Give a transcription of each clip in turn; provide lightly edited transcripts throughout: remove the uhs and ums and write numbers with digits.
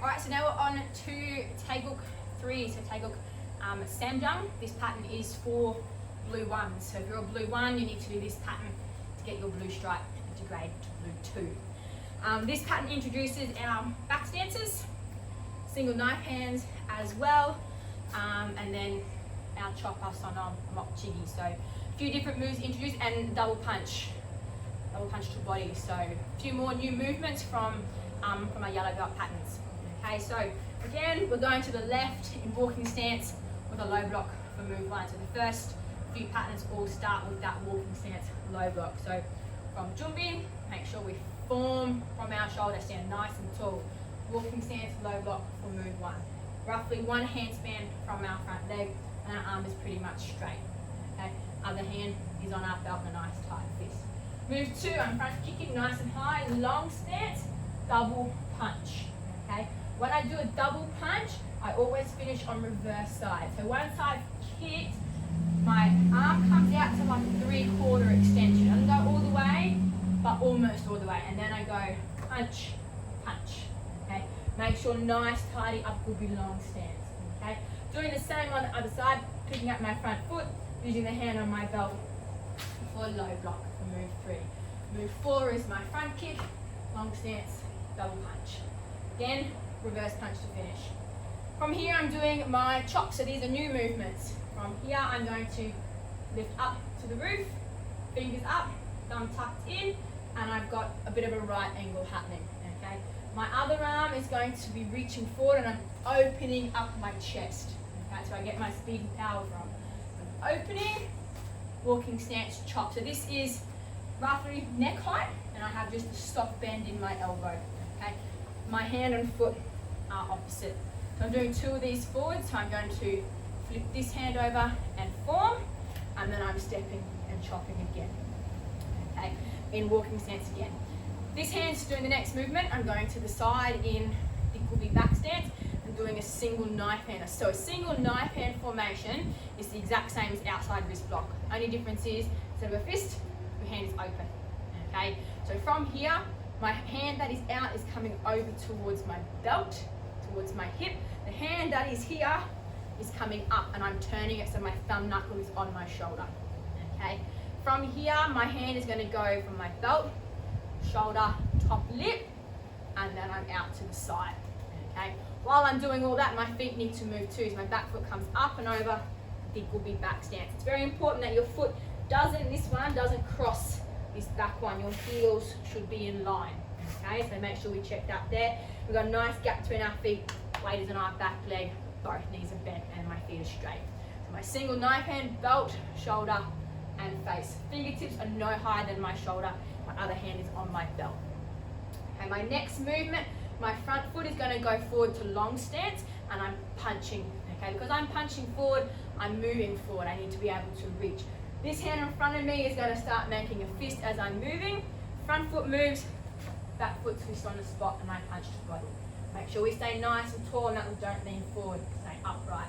Alright, so now we're on to Taegeuk 3. So Taegeuk Jang. This pattern is for blue 1. So if you're a blue 1, you need to do this pattern to get your blue stripe to grade to blue 2. This pattern introduces our back stances, single knife hands as well, and then our chopper, sonam, mok chigi. So a few different moves introduced, and double punch to body. So a few more new movements from our yellow belt patterns. Okay, so again, we're going to the left in walking stance with a low block for move 1. So the first few patterns all start with that walking stance low block. So from Junbi, make sure we form from our shoulder, stand nice and tall. Walking stance low block for move 1. Roughly 1 hand span from our front leg, and our arm is pretty much straight. Okay, other hand is on our belt in a nice tight fist. Move 2, I'm front kicking nice and high, long stance, double punch. Okay, when I do a double punch, I always finish on reverse side. So once I've kicked, my arm comes out to like a 3/4 extension. I don't go all the way, but almost all the way. And then I go punch, punch. Okay, make sure nice, tidy up will be long stance. Okay, doing the same on the other side, picking up my front foot, using the hand on my belt for low block for move 3. Move 4 is my front kick, long stance, double punch. Again, reverse punch to finish. From here, I'm doing my chop. So these are new movements. From here, I'm going to lift up to the roof, fingers up, thumb tucked in, and I've got a bit of a right angle happening. Okay. My other arm is going to be reaching forward, and I'm opening up my chest. Okay, so I get my speed and power from. I'm opening, walking stance, chop. So this is roughly neck height, and I have just a soft bend in my elbow. Okay. My hand and foot are opposite. So I'm doing 2 of these forward, so I'm going to flip this hand over and form, and then I'm stepping and chopping again. Okay, in walking stance again. This hand's doing the next movement. I'm going to the side in Dikubi back stance and doing a single knife hand. So a single knife hand formation is the exact same as outside wrist block. Only difference is instead of a fist, your hand is open. Okay, so from here, my hand that is out is coming over towards my belt, towards my hip. The hand that is here is coming up, and I'm turning it so my thumb knuckle is on my shoulder. Okay. From here, my hand is going to go from my belt, shoulder, top lip, and then I'm out to the side. Okay. While I'm doing all that, my feet need to move too. So my back foot comes up and over. Big will be back stance. It's very important that your foot doesn't cross this back one. Your heels should be in line. Okay, so make sure we check that there. We've got a nice gap between our feet. Weight is on our back leg. Both knees are bent and my feet are straight. So my single knife hand, belt, shoulder, and face. Fingertips are no higher than my shoulder. My other hand is on my belt. Okay, my next movement, my front foot is going to go forward to long stance, and I'm punching. Okay, because I'm punching forward, I'm moving forward. I need to be able to reach. This hand in front of me is going to start making a fist as I'm moving. Front foot moves, back foot's fist on the spot, and I punch to body. Make sure we stay nice and tall, and that don't lean forward, stay upright.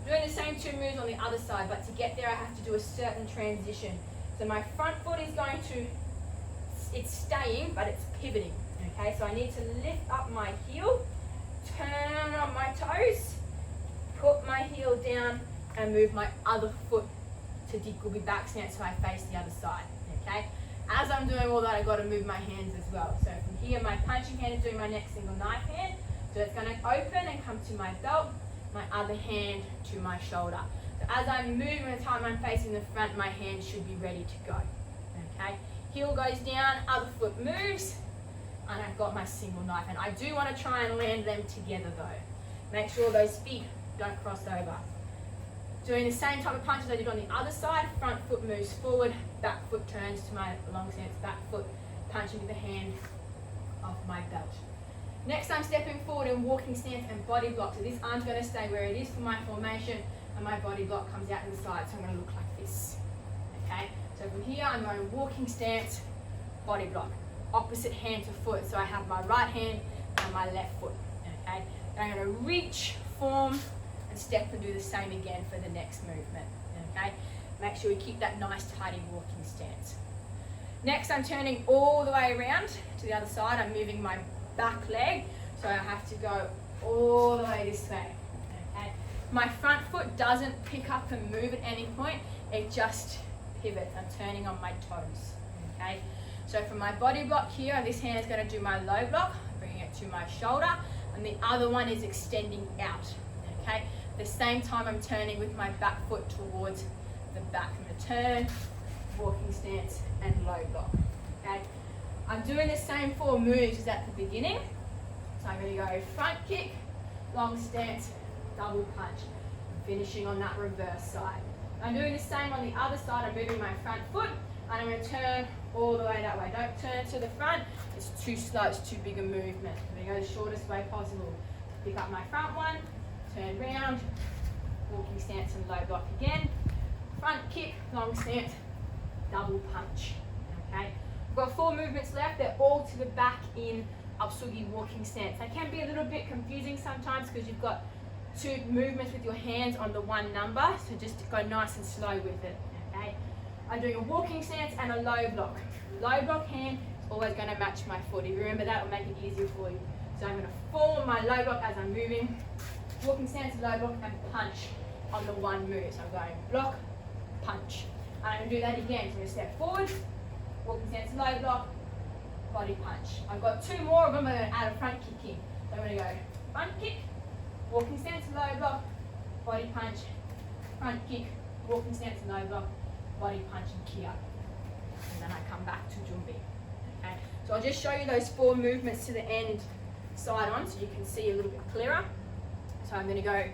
Doing the same 2 moves on the other side, but to get there I have to do a certain transition. So my front foot is going to, it's staying, but it's pivoting. Okay, so I need to lift up my heel, turn on my toes, put my heel down, and move my other foot to Dikubi back stance so I face the other side. Okay, as I'm doing all that, I've got to move my hands as well. So from here, my punching hand is doing my next single knife hand. So it's going to open and come to my belt, my other hand to my shoulder. So as I'm moving, the time I'm facing the front, my hand should be ready to go. Okay, heel goes down, other foot moves, and I've got my single knife. And I do want to try and land them together though. Make sure those feet don't cross over. Doing the same type of punch as I did on the other side. Front foot moves forward, back foot turns to my long stance, back foot punching with the hand off my belt. Next, I'm stepping forward in walking stance and body block. So this arm's going to stay where it is for my formation, and my body block comes out to the side. So I'm going to look like this. Okay. So from here, I'm going walking stance, body block, opposite hand to foot. So I have my right hand and my left foot. Okay. Then I'm going to reach, form, and step and do the same again for the next movement. Okay. Make sure we keep that nice tidy walking stance. Next, I'm turning all the way around to the other side. I'm moving my back leg. So I have to go all the way this way. Okay. My front foot doesn't pick up and move at any point. It just pivots. I'm turning on my toes. Okay. So from my body block here, this hand is going to do my low block, bringing it to my shoulder, and the other one is extending out. Okay. At the same time, I'm turning with my back foot towards the back. I'm going to turn, walking stance, and low block. Okay. I'm doing the same 4 moves as at the beginning. So I'm going to go front kick, long stance, double punch, finishing on that reverse side. I'm doing the same on the other side. I'm moving my front foot, and I'm going to turn all the way that way. Don't turn to the front. It's too slow. It's too big a movement. I'm going to go the shortest way possible. Pick up my front one, turn round, walking stance and low block again. Front kick, long stance, double punch. Okay. We've got 4 movements left. They're all to the back in Upsugi walking stance. They can be a little bit confusing sometimes because you've got 2 movements with your hands on the one number. So just go nice and slow with it. Okay. I'm doing a walking stance and a low block. Low block hand is always going to match my foot. If you remember that, will make it easier for you. So I'm going to form my low block as I'm moving. Walking stance, low block, and punch on the one move. So I'm going block, punch. And I'm going to do that again. So I'm going to step forward, walking stance, low block, body punch. I've got 2 more of them. I'm going to add a front kick in. So I'm going to go front kick, walking stance, low block, body punch, front kick, walking stance, low block, body punch, and kia. And then I come back to Jumbi. Okay. So I'll just show you those 4 movements to the end, side on, so you can see a little bit clearer. So I'm going to go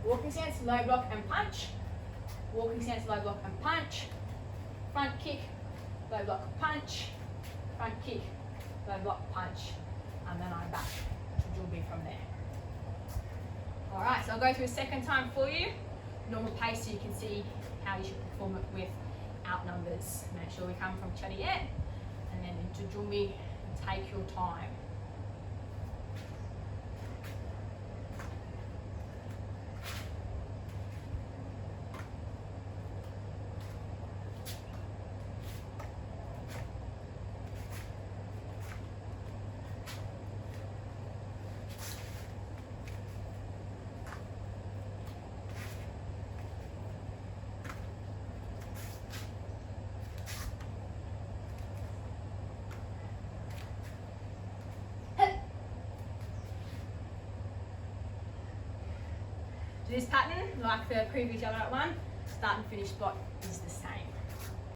walking stance, low block, and punch. Walking stance, low block, and punch. Front kick, low block, punch. Front kick, low block, punch. And then I'm back to Jumbi from there. Alright, so I'll go through a second time for you. Normal pace so you can see how you should perform it without numbers. Make sure we come from Chariot and then into Jumbi and take your time. This pattern, like the previous other one, start and finish block is the same.